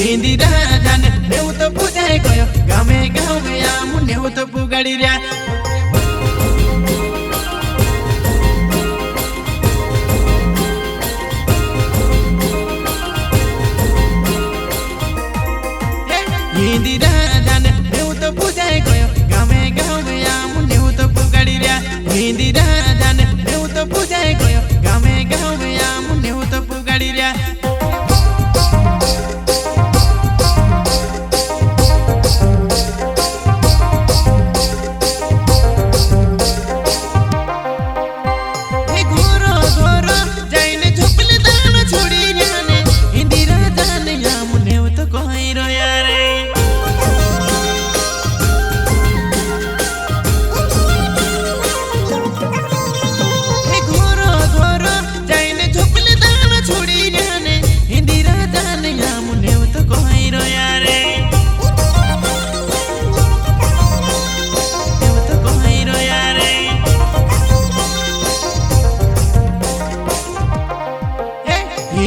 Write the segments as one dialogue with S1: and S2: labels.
S1: इंदिरा जान नेऊ तो पूजाय गयो गामे गावे आम नेऊ तो पुगाडी र्या इंदिरा जान नेऊ तो पूजाय गयो गामे गावे आम नेऊ तो पुगाडी र्या इंदिरा जान नेऊ तो पूजाय गयो गामे गावे आम नेऊ तो पुगाडी र्या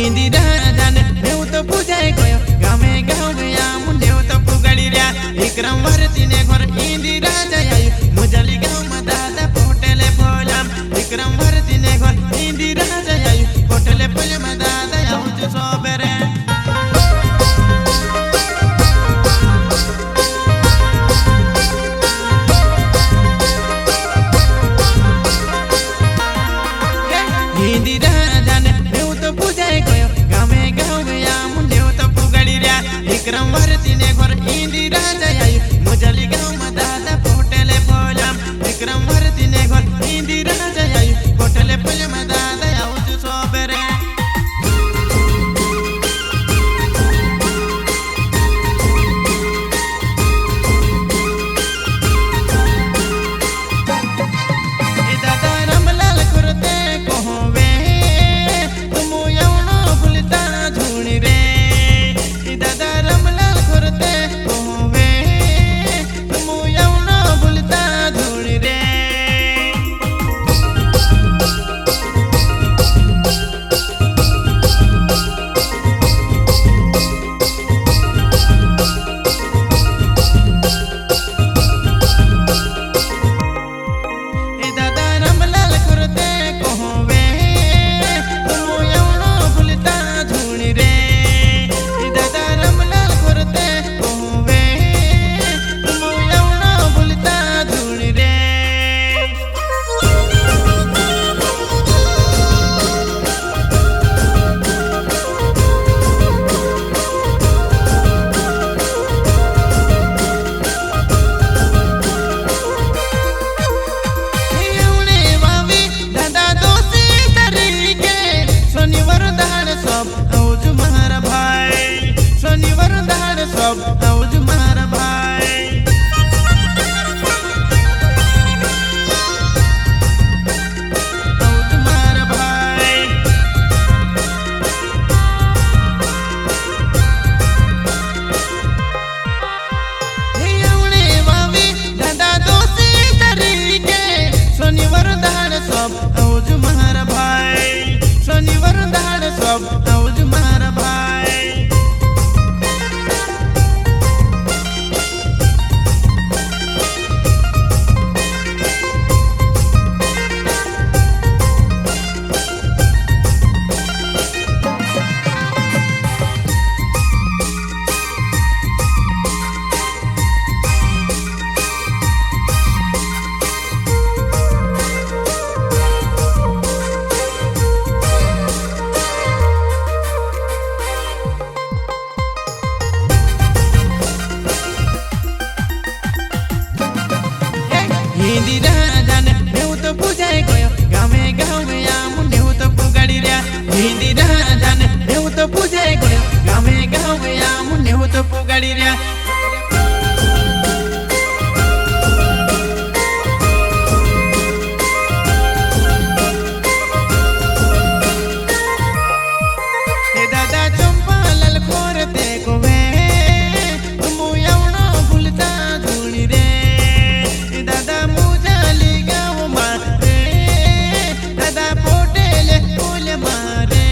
S1: इंदिरा जान नेऊ तो पूजाय गयो गामे गावे आम नेऊ तो पुगाडी र्या विक्रम वर्तीने घर इंदिरा जाय मुजली गाव मा दादा पोटेले बोलाम विक्रम वर्तीने घर इंदिरा जाय पोटेले बोलाम दादा आउज सोबरे इंदिरा जान नेऊ तो पूजाय गयो गामे गावे आम नेऊ तो पुगाडी र्या विक्रम वर्तीने घर इंदिरा जाय मुजली गाव मा दादा पोटेले बोलाम विक्रम वर्तीने घर इंदिरा जाय पोटेले बोलाम दादा आउज सोबरे इंदिरा जान नेऊ तो पूजाय गयो गामे गावे आम नेऊ तो पुगाडी र्या इंदिरा जान नेऊ तो पूजाय गयो गामे गावे आम नेऊ तो पुगाडी र्या दादा चंपा लाल खोरते कोवे तुमु यवनो भूलता धुणी रे दादा मुजली गाव मारे दादा पोटेले फूल मारे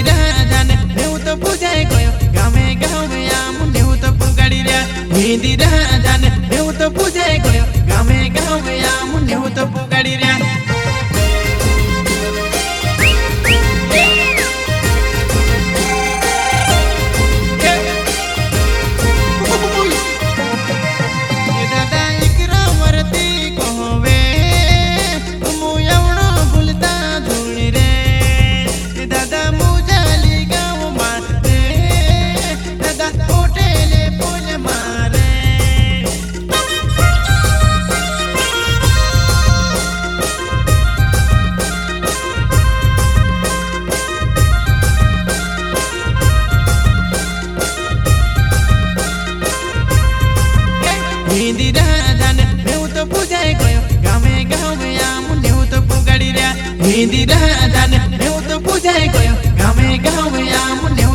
S1: हिंदी राजाने नेऊ तो पूजाए गयो गामे गावे आम नेऊ तो पुगाड़ी रे हिंदी राजाने नेऊ तो पूजाए गयो गामे गावे आम नेऊ तो पुगाड़ी रे हिंदी राजाने नेऊ तो पूजाए गयो गामे गावे आम नेऊ तो पुगाड़ी रे हिंदी राजाने नेऊ तो पूजाए गयो गामे गावे आम नेऊ